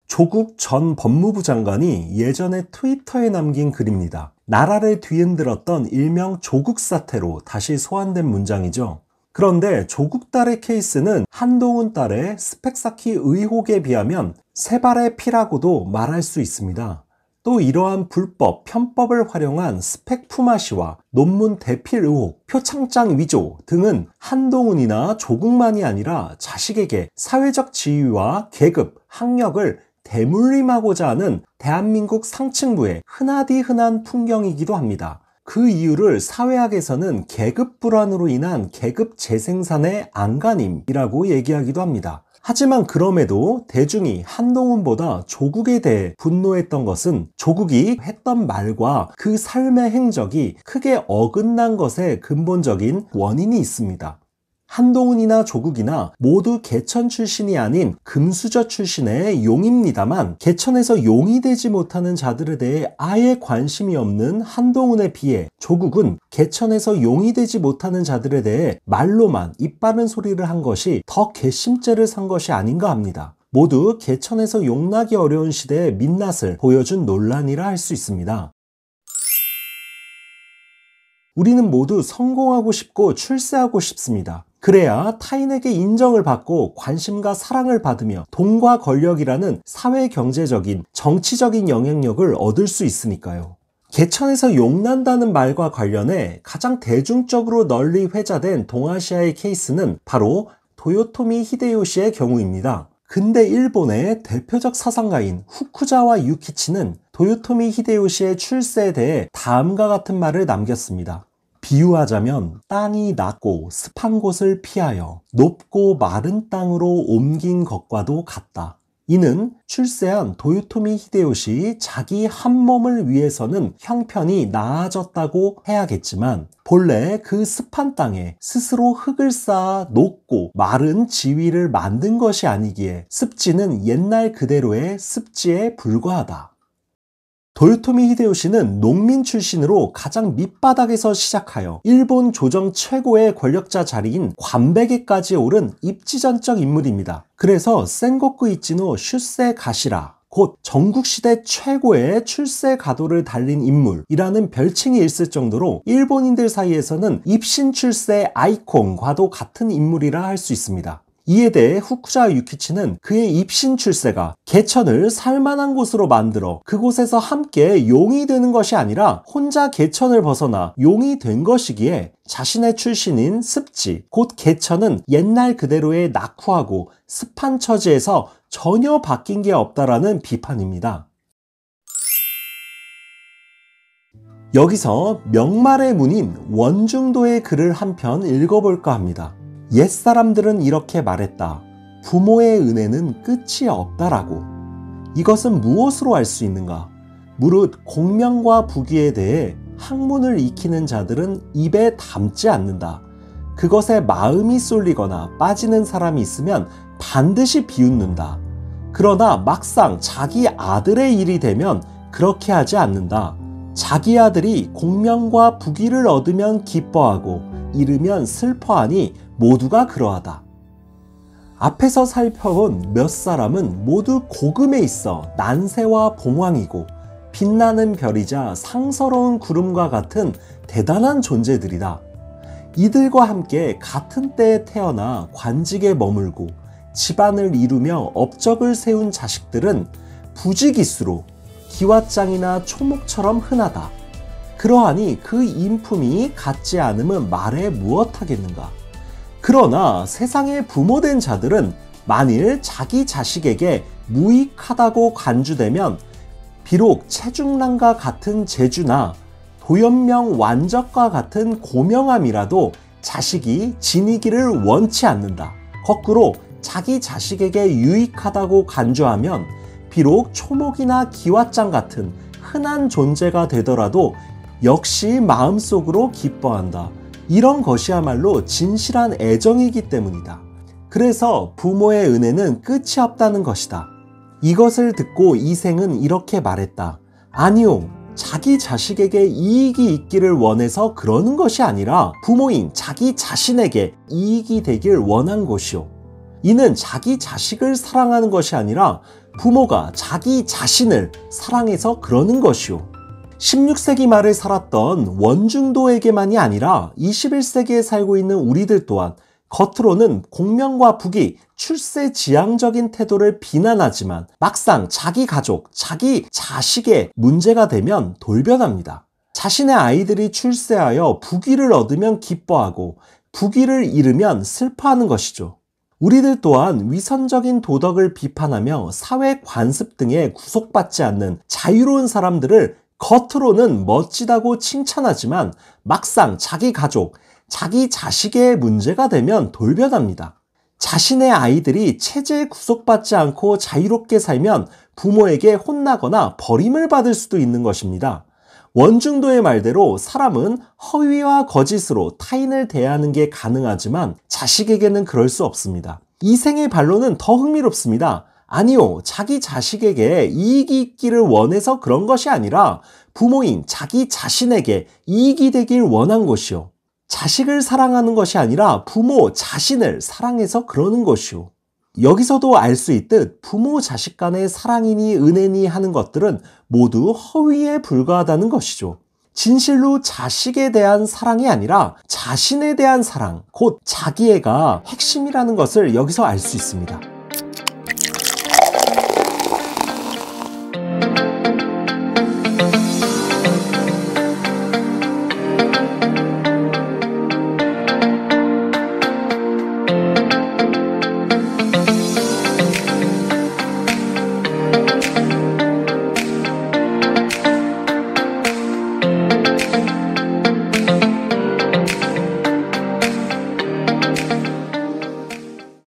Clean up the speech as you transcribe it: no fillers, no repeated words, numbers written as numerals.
조국 전 법무부 장관이 예전에 트위터에 남긴 글입니다. 나라를 뒤흔들었던 일명 조국 사태로 다시 소환된 문장이죠. 그런데 조국 딸의 케이스는 한동훈 딸의 스펙 쌓기 의혹에 비하면 세 발의 피라고도 말할 수 있습니다. 또 이러한 불법, 편법을 활용한 스펙 품앗이와 논문 대필 의혹, 표창장 위조 등은 한동훈이나 조국만이 아니라 자식에게 사회적 지위와 계급, 학력을 대물림하고자 하는 대한민국 상층부의 흔하디 흔한 풍경이기도 합니다. 그 이유를 사회학에서는 계급 불안으로 인한 계급 재생산의 안간힘이라고 얘기하기도 합니다. 하지만 그럼에도 대중이 한동훈보다 조국에 대해 분노했던 것은 조국이 했던 말과 그 삶의 행적이 크게 어긋난 것에 근본적인 원인이 있습니다. 한동훈이나 조국이나 모두 개천 출신이 아닌 금수저 출신의 용입니다만, 개천에서 용이 되지 못하는 자들에 대해 아예 관심이 없는 한동훈에 비해 조국은 개천에서 용이 되지 못하는 자들에 대해 말로만 입 바른 소리를 한 것이 더 괘씸죄를 산 것이 아닌가 합니다. 모두 개천에서 용나기 어려운 시대의 민낯을 보여준 논란이라 할 수 있습니다. 우리는 모두 성공하고 싶고 출세하고 싶습니다. 그래야 타인에게 인정을 받고 관심과 사랑을 받으며 돈과 권력이라는 사회 경제적인, 정치적인 영향력을 얻을 수 있으니까요. 개천에서 용난다는 말과 관련해 가장 대중적으로 널리 회자된 동아시아의 케이스는 바로 도요토미 히데요시의 경우입니다. 근대 일본의 대표적 사상가인 후쿠자와 유키치는 도요토미 히데요시의 출세에 대해 다음과 같은 말을 남겼습니다. 비유하자면 땅이 낮고 습한 곳을 피하여 높고 마른 땅으로 옮긴 것과도 같다. 이는 출세한 도요토미 히데요시 자기 한 몸을 위해서는 형편이 나아졌다고 해야겠지만, 본래 그 습한 땅에 스스로 흙을 쌓아 높고 마른 지위를 만든 것이 아니기에 습지는 옛날 그대로의 습지에 불과하다. 도요토미 히데요시는 농민 출신으로 가장 밑바닥에서 시작하여 일본 조정 최고의 권력자 자리인 관백에까지 오른 입지전적 인물입니다. 그래서 센고쿠 이치노 슈세 가시라, 곧 전국시대 최고의 출세 가도를 달린 인물이라는 별칭이 있을 정도로 일본인들 사이에서는 입신 출세 아이콘과도 같은 인물이라 할 수 있습니다. 이에 대해 후쿠자 유키치는 그의 입신 출세가 개천을 살만한 곳으로 만들어 그곳에서 함께 용이 되는 것이 아니라 혼자 개천을 벗어나 용이 된 것이기에 자신의 출신인 습지, 곧 개천은 옛날 그대로의 낙후하고 습한 처지에서 전혀 바뀐 게 없다라는 비판입니다. 여기서 명말의 문인 원중도의 글을 한 편 읽어볼까 합니다. 옛사람들은 이렇게 말했다. 부모의 은혜는 끝이 없다라고. 이것은 무엇으로 알 수 있는가? 무릇 공명과 부귀에 대해 학문을 익히는 자들은 입에 담지 않는다. 그것에 마음이 쏠리거나 빠지는 사람이 있으면 반드시 비웃는다. 그러나 막상 자기 아들의 일이 되면 그렇게 하지 않는다. 자기 아들이 공명과 부귀를 얻으면 기뻐하고 잃으면 슬퍼하니 모두가 그러하다. 앞에서 살펴본 몇 사람은 모두 고금에 있어 난세와 봉황이고 빛나는 별이자 상서로운 구름과 같은 대단한 존재들이다. 이들과 함께 같은 때에 태어나 관직에 머물고 집안을 이루며 업적을 세운 자식들은 부지기수로 기왓장이나 초목처럼 흔하다. 그러하니 그 인품이 같지 않음은 말해 무엇하겠는가. 그러나 세상의 부모된 자들은 만일 자기 자식에게 무익하다고 간주되면 비록 체중란과 같은 재주나 도연명 완적과 같은 고명함이라도 자식이 지니기를 원치 않는다. 거꾸로 자기 자식에게 유익하다고 간주하면 비록 초목이나 기왓장 같은 흔한 존재가 되더라도 역시 마음속으로 기뻐한다. 이런 것이야말로 진실한 애정이기 때문이다. 그래서 부모의 은혜는 끝이 없다는 것이다. 이것을 듣고 이생은 이렇게 말했다. 아니요, 자기 자식에게 이익이 있기를 원해서 그러는 것이 아니라 부모인 자기 자신에게 이익이 되길 원한 것이오. 이는 자기 자식을 사랑하는 것이 아니라 부모가 자기 자신을 사랑해서 그러는 것이요. 16세기 말을 살았던 원중도에게만이 아니라 21세기에 살고 있는 우리들 또한 겉으로는 공명과 부귀, 출세 지향적인 태도를 비난하지만 막상 자기 가족, 자기 자식의 문제가 되면 돌변합니다. 자신의 아이들이 출세하여 부귀를 얻으면 기뻐하고 부귀를 잃으면 슬퍼하는 것이죠. 우리들 또한 위선적인 도덕을 비판하며 사회 관습 등에 구속받지 않는 자유로운 사람들을 겉으로는 멋지다고 칭찬하지만 막상 자기 가족, 자기 자식의 문제가 되면 돌변합니다. 자신의 아이들이 체제에 구속받지 않고 자유롭게 살면 부모에게 혼나거나 버림을 받을 수도 있는 것입니다. 원중도의 말대로 사람은 허위와 거짓으로 타인을 대하는 게 가능하지만 자식에게는 그럴 수 없습니다. 이 생의 반론은 더 흥미롭습니다. 아니요, 자기 자식에게 이익이 있기를 원해서 그런 것이 아니라 부모인 자기 자신에게 이익이 되길 원한 것이요. 자식을 사랑하는 것이 아니라 부모 자신을 사랑해서 그러는 것이요. 여기서도 알 수 있듯 부모 자식 간의 사랑이니 은혜니 하는 것들은 모두 허위에 불과하다는 것이죠. 진실로 자식에 대한 사랑이 아니라 자신에 대한 사랑, 곧 자기애가 핵심이라는 것을 여기서 알 수 있습니다.